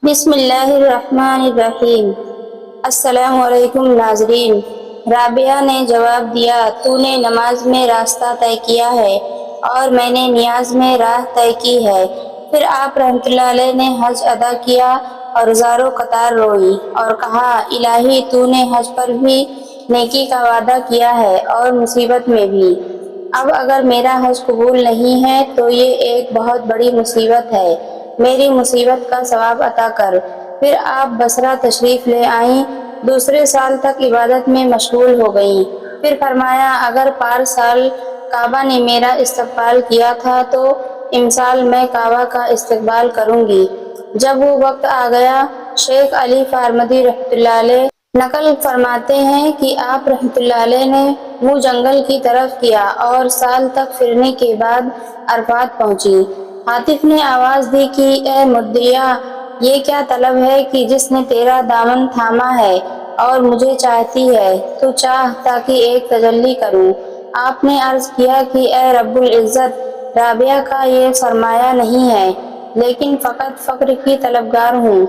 بسم اللہ الرحمن الرحیم۔ السلام علیکم ناظرین۔ رابعہ نے جواب دیا، تو نے نماز میں راستہ طے کیا ہے اور میں نے نیاز میں راہ طے کی ہے۔ پھر آپ رحمۃ اللہ علیہ نے حج ادا کیا اور زارو قطار روئی اور کہا، الہی تو نے حج پر بھی نیکی کا وعدہ کیا ہے اور مصیبت میں بھی۔ اب اگر میرا حج قبول نہیں ہے تو یہ ایک بہت بڑی مصیبت ہے، میری مصیبت کا ثواب عطا کر۔ پھر آپ بصرہ تشریف لے آئیں، دوسرے سال تک عبادت میں مشغول ہو گئیں۔ پھر فرمایا، اگر پار سال کعبہ نے میرا استقبال کیا تھا تو امسال میں کعبہ کا استقبال کروں گی۔ جب وہ وقت آ گیا، شیخ علی فارمدی رحمۃ اللہ علیہ نقل فرماتے ہیں کہ آپ رحمۃ اللہ علیہ نے منہ جنگل کی طرف کیا اور سال تک پھرنے کے بعد عرفات پہنچی۔ عاطف نے آواز دی کہ اے مدعیا، یہ کیا طلب ہے کہ جس نے تیرا دامن تھاما ہے اور مجھے چاہتی ہے، تو چاہ تاکہ ایک تجلی کروں۔ آپ نے عرض کیا کہ اے رب العزت، رابعہ کا یہ سرمایہ نہیں ہے، لیکن فقط فقر کی طلبگار ہوں۔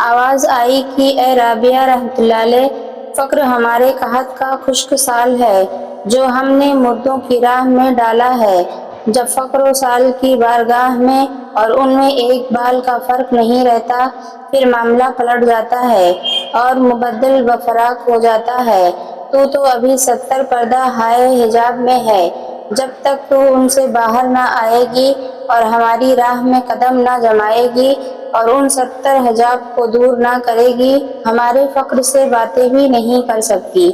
آواز آئی کہ اے رابعہ رحمۃ اللہ علیہ، فقر ہمارے قحط کا خشک سال ہے جو ہم نے مردوں کی راہ میں ڈالا ہے۔ جب فقر و سال کی بارگاہ میں اور ان میں ایک بال کا فرق نہیں رہتا، پھر معاملہ پلٹ جاتا ہے اور مبدل بفراق ہو جاتا ہے۔ تو ابھی 70 پردہ ہائے حجاب میں ہے، جب تک تو ان سے باہر نہ آئے گی اور ہماری راہ میں قدم نہ جمائے گی اور ان 70 حجاب کو دور نہ کرے گی، ہمارے فقر سے باتیں بھی نہیں کر سکتی۔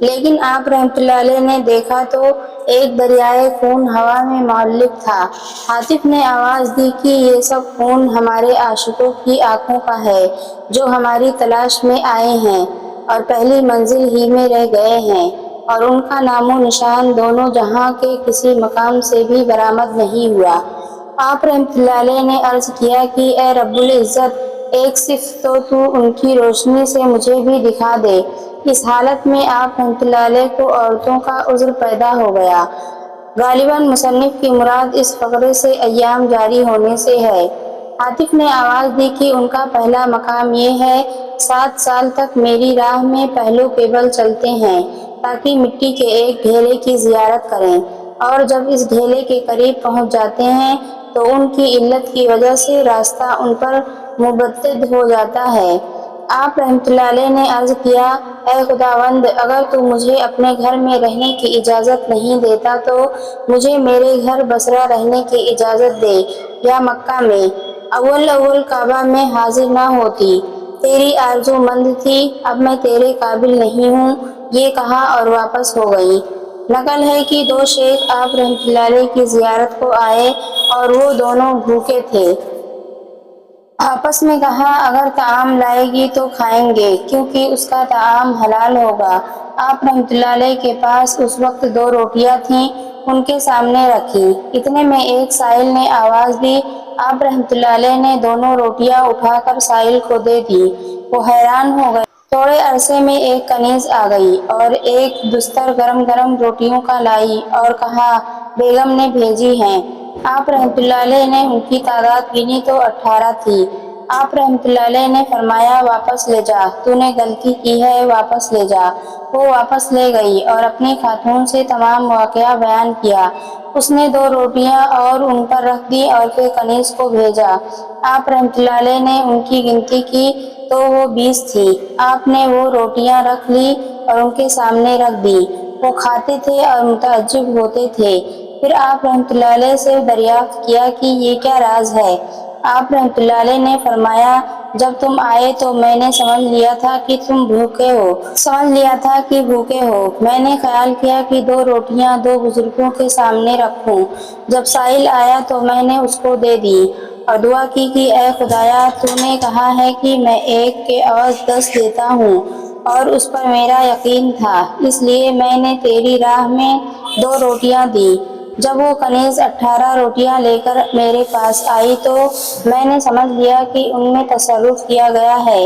لیکن آپ رحمۃ اللہ علیہ نے دیکھا تو ایک دریائے خون ہوا میں معلق تھا۔ عاطف نے آواز دی کہ یہ سب خون ہمارے عاشقوں کی آنکھوں کا ہے جو ہماری تلاش میں آئے ہیں اور پہلی منزل ہی میں رہ گئے ہیں، اور ان کا نام و نشان دونوں جہاں کے کسی مقام سے بھی برآمد نہیں ہوا۔ آپ رحمۃ اللہ علیہ نے عرض کیا کہ اے رب العزت، ایک صفت تو ان کی روشنی سے مجھے بھی دکھا دے۔ اس حالت میں آپ رحمۃ اللہ علیہ کو عورتوں کا عذر پیدا ہو گیا۔ غالباً مصنف کی مراد اس فقرے سے ایام جاری ہونے سے ہے۔ عاطف نے آواز دی کہ ان کا پہلا مقام یہ ہے، 7 سال تک میری راہ میں پہلو پیبل چلتے ہیں تاکہ مٹی کے ایک ڈھیلے کی زیارت کریں، اور جب اس ڈھیلے کے قریب پہنچ جاتے ہیں تو ان کی علت کی وجہ سے راستہ ان پر مبتد ہو جاتا ہے۔ آپ رحمۃ اللہ علیہ نے عرض کیا، اے خداوند، اگر تو مجھے اپنے گھر میں رہنے کی اجازت نہیں دیتا تو مجھے میرے گھر بصرہ رہنے کی اجازت دے یا مکہ میں۔ اول کعبہ میں حاضر نہ ہوتی، تیری آرزو مند تھی، اب میں تیرے قابل نہیں ہوں، یہ کہا اور واپس ہو گئی۔ نقل ہے کہ 2 شیخ آپ رحمۃ اللہ علیہ کی زیارت کو آئے اور وہ دونوں بھوکے تھے۔ آپس میں کہا، اگر طعام لائے گی تو کھائیں گے، کیونکہ اس کا طعام حلال ہوگا۔ آپ رحمۃ اللہ علیہ کے پاس اس وقت 2 روٹیاں تھیں، ان کے سامنے رکھیں۔ اتنے میں ایک سائل نے آواز دی۔ آپ رحمۃ اللہ علیہ نے دونوں روٹیاں اٹھا کر سائل کو دے دی۔ وہ حیران ہو گئے۔ تھوڑے عرصے میں ایک کنیز آ گئی اور ایک دستر گرم گرم روٹیوں کا لائی اور کہا، بیگم نے بھیجی ہیں۔ آپ رحمۃ اللہ علیہ نے ان کی تعداد گنی تو 18 تھی۔ آپ رحمۃ اللہ علیہ نے فرمایا، واپس لے جا، تو نے غلطی کی ہے، واپس لے جا۔ وہ واپس لے گئی اور اپنی خاتون سے تمام واقعہ بیان کیا۔ اس نے 2 روٹیاں اور ان پر رکھ دی اور پھر کنیز کو بھیجا۔ آپ رحمۃ اللہ علیہ نے ان کی گنتی کی تو وہ 20 تھی۔ آپ نے وہ روٹیاں رکھ لی اور ان کے سامنے رکھ دی۔ وہ کھاتے تھے اور متعجب ہوتے تھے۔ پھر آپ رحمۃ اللہ علیہ سے دریافت کیا کہ یہ کیا راز ہے؟ آپ رحمۃ اللہ علیہ نے فرمایا، جب تم آئے تو میں نے سمجھ لیا تھا کہ بھوکے ہو۔ میں نے خیال کیا کہ 2 روٹیاں 2 بزرگوں کے سامنے رکھوں۔ جب سائل آیا تو میں نے اس کو دے دی اور دعا کی کہ اے خدایا، تو نے کہا ہے کہ میں 1 کے عوض 10 دیتا ہوں، اور اس پر میرا یقین تھا، اس لیے میں نے تیری راہ میں 2 روٹیاں دی۔ جب وہ کنیز 18 روٹیاں لے کر میرے پاس آئی تو میں نے سمجھ لیا کہ ان میں تصرف کیا گیا ہے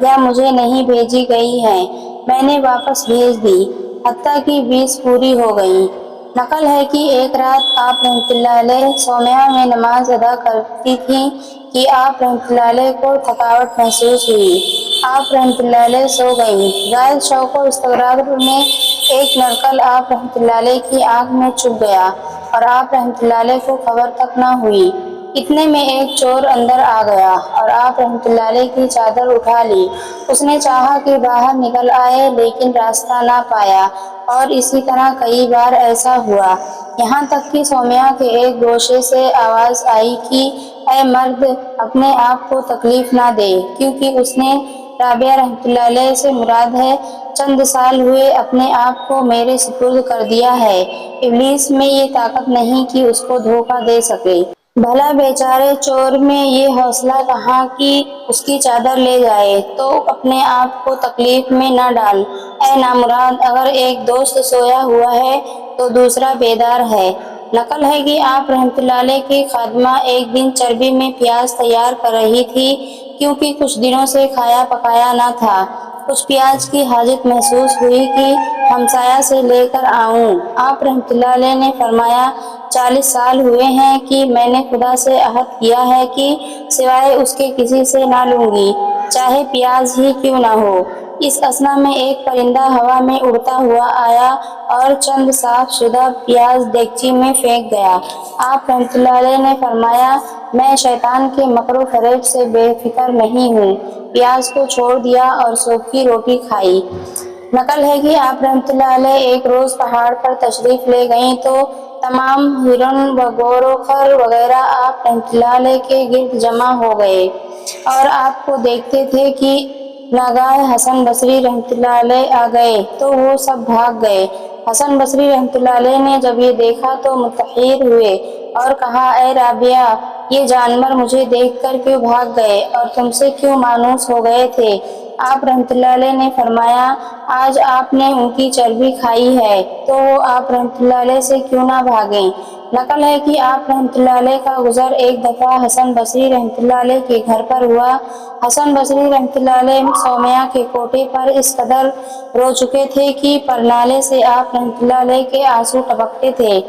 یا مجھے نہیں بھیجی گئی ہیں۔ میں نے واپس بھیج دی، حتیٰ کہ 20 پوری ہو گئیں۔ نقل ہے کہ ایک رات آپ رحمۃ اللہ علیہ سومیا میں نماز ادا کرتی تھیں کہ آپ رحمۃ اللہ علیہ کو تھکاوٹ محسوس ہوئی۔ آپ رحمۃ اللہ علیہ سو گئیں۔ زائد شوق و استغراق میں ایک نرکل آپ رحمۃ اللہ علیہ کی آنکھ میں چبھ گیا اور آپ رحمۃ اللہ علیہ کو خبر تک نہ ہوئی۔ اتنے میں ایک چور اندر آ گیا اور آپ رحمۃ اللہ علیہ کی چادر اٹھا لی۔ اس نے چاہا کہ باہر نکل آئے لیکن راستہ نہ پایا اور اسی طرح کئی بار ایسا ہوا، یہاں تک کہ سومیا کے ایک گوشے سے آواز آئی کہ اے مرد، اپنے آپ کو تکلیف نہ دے، کیونکہ اس نے رابعہ رحمۃ اللہ علیہ سے مراد ہے چند سال ہوئے اپنے آپ کو میرے سپرد کر دیا ہے۔ ابلیس میں یہ طاقت نہیں کہ اس کو دھوکہ دے سکے۔ بھلا بیچارے چور میں یہ حوصلہ کہاں کہ اس کی چادر لے جائے، تو اپنے آپ کو تکلیف میں نہ ڈال۔ اے نامراد، اگر ایک دوست سویا ہوا ہے تو دوسرا بیدار ہے۔ نقل ہے کہ آپ رحمۃ اللہ علیہ کی خادمہ ایک دن چربی میں پیاز تیار کر رہی تھی، کیونکہ کچھ دنوں سے کھایا پکایا نہ تھا۔ کچھ پیاز کی حاجت محسوس ہوئی کہ ہمسایہ سے لے کر آؤں۔ آپ رحمۃ اللہ علیہ نے فرمایا، 40 سال ہوئے ہیں کہ میں نے خدا سے عہد کیا ہے کہ سوائے اس کے کسی سے نہ لوں گی، چاہے پیاز ہی کیوں نہ ہو۔ اس اثنا میں ایک پرندہ ہوا میں اڑتا ہوا آیا اور چند صاف شدہ پیاز دیگچی میں پھینک گیا۔ آپ رحمۃ اللہ علیہ نے فرمایا، میں شیطان کے مکر و فریب سے بے فکر نہیں ہوں۔ پیاز کو چھوڑ دیا اور صبح کی روٹی کھائی۔ نقل ہے کہ آپ رحمۃ اللہ علیہ ایک روز پہاڑ پر تشریف لے گئیں تو تمام ہرن و گور و خر وغیرہ آپ رحمۃ اللہ علیہ کے گرد جمع ہو گئے اور آپ کو دیکھتے تھے کہ ناگہان حسن بصری رحمۃ اللہ علیہ آ گئے تو وہ سب بھاگ گئے۔ حسن بصری رحمۃ اللہ علیہ نے جب یہ دیکھا تو متحیر ہوئے اور کہا، اے رابعہ، یہ جانور مجھے دیکھ کر کیوں بھاگ گئے اور تم سے کیوں مانوس ہو گئے تھے؟ آپ رحمۃ اللہ علیہ نے فرمایا، آج آپ نے ان کی چربی کھائی ہے تو وہ آپ رحمۃ اللہ علیہ سے کیوں نہ بھاگیں۔ نقل ہے کہ آپ رحمۃ اللہ علیہ کا گزر ایک دفعہ حسن بصری رحمۃ اللہ علیہ کے گھر پر ہوا۔ حسن بصری رحمۃ اللہ علیہ سومیا کے کوٹے پر اس قدر رو چکے تھے کہ پرنالے سے آپ رحمۃ اللہ علیہ کے آنسو ٹپکتے تھے۔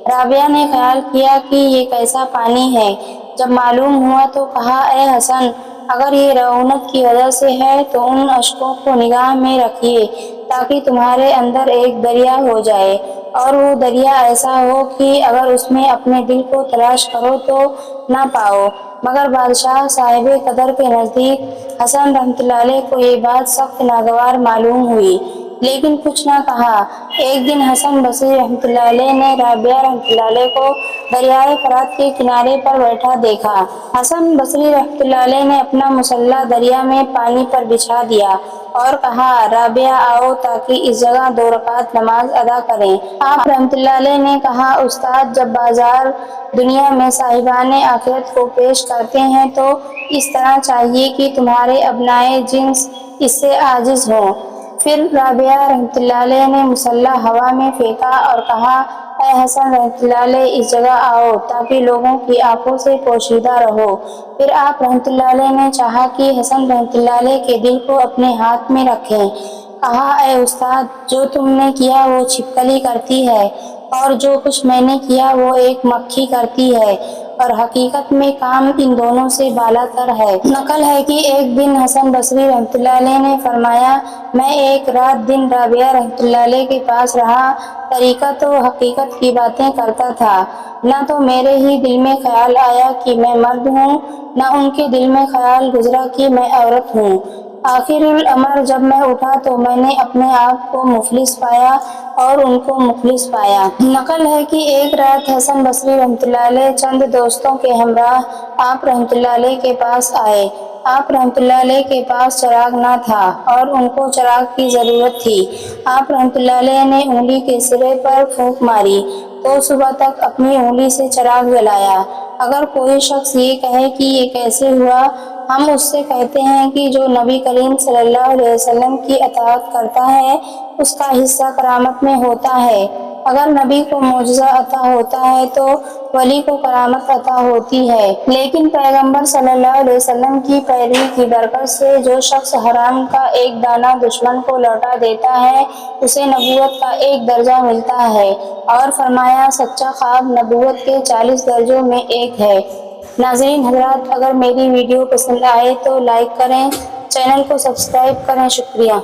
رابعہ نے خیال کیا کہ یہ کیسا پانی ہے۔ جب معلوم ہوا تو کہا، اے حسن، اگر یہ رعونت کی وجہ سے ہے تو ان اشکوں کو نگاہ میں رکھیے تاکہ تمہارے اندر ایک دریا ہو جائے، اور وہ دریا ایسا ہو کہ اگر اس میں اپنے دل کو تلاش کرو تو نہ پاؤ۔ مگر بادشاہ صاحب قدر کے نزدیک حسن رحمۃ اللہ علیہ کو یہ بات سخت ناگوار معلوم ہوئی، لیکن کچھ نہ کہا۔ ایک دن حسن بصری رحمۃ اللہ علیہ نے رابعہ رحمۃ اللہ علیہ کو دریائے فرات کے کنارے پر بیٹھا دیکھا۔ حسن بصری رحمۃ اللہ علیہ نے اپنا مصلح دریا میں پانی پر بچھا دیا اور کہا، رابعہ آؤ تاکہ اس جگہ 2 رکعت نماز ادا کریں۔ آپ رحمۃ اللہ علیہ نے کہا، استاد، جب بازار دنیا میں صاحبان آخرت کو پیش کرتے ہیں تو اس طرح چاہیے کہ تمہارے ابنائے جنس اس سے عاجز ہوں۔ پھر رابعہ رحمۃ اللہ علیہ نے مصلح ہوا میں پھینکا اور کہا، اے حسن رحمۃ اللہ علیہ، اس جگہ آؤ تاکہ لوگوں کی آنکھوں سے پوشیدہ رہو۔ پھر آپ رحمۃ اللہ علیہ نے چاہا کہ حسن رحمۃ اللہ علیہ کے دل کو اپنے ہاتھ میں رکھیں۔ کہا، اے استاد، جو تم نے کیا وہ چھپکلی کرتی ہے اور جو کچھ میں نے کیا وہ ایک مکھی کرتی ہے، اور حقیقت میں کام ان دونوں سے بالا تر ہے۔ نقل ہے کہ ایک دن حسن بصری رحمۃ اللہ علیہ نے فرمایا، میں ایک رات دن رابعہ رحمۃ اللہ علیہ کے پاس رہا، طریقت و حقیقت کی باتیں کرتا تھا۔ نہ تو میرے ہی دل میں خیال آیا کہ میں مرد ہوں، نہ ان کے دل میں خیال گزرا کہ میں عورت ہوں۔ آخر الامر جب میں اٹھا تو میں نے اپنے آپ کو مفلس پایا اور ان کو مخلص پایا۔ نقل ہے کہ ایک رات حسن بصری رحمۃ اللہ علیہ چند دوستوں کے ہمراہ آپ رحمۃ اللہ علیہ کے پاس آئے۔ آپ رحمۃ اللہ علیہ کے پاس چراغ نہ تھا اور ان کو چراغ کی ضرورت تھی۔ آپ رحمۃ اللہ علیہ نے انگلی کے سرے پر پھونک ماری تو صبح تک اپنی انگلی سے چراغ جلایا۔ اگر کوئی شخص یہ کہے کہ یہ کیسے ہوا، ہم اس سے کہتے ہیں کہ جو نبی کریم صلی اللہ علیہ وسلم کی اطاعت کرتا ہے اس کا حصہ کرامت میں ہوتا ہے، اگر نبی کو معجزہ عطا ہوتا ہے تو ولی کو کرامت عطا ہوتی ہے، لیکن پیغمبر صلی اللہ علیہ وسلم کی پیروی کی برکت سے جو شخص حرام کا ایک دانہ دشمن کو لوٹا دیتا ہے اسے نبوت کا ایک درجہ ملتا ہے، اور فرمایا سچا خواب نبوت کے 40 درجوں میں ایک ہے۔ ناظرین حضرات، اگر میری ویڈیو پسند آئے تو لائک کریں، چینل کو سبسکرائب کریں، شکریہ۔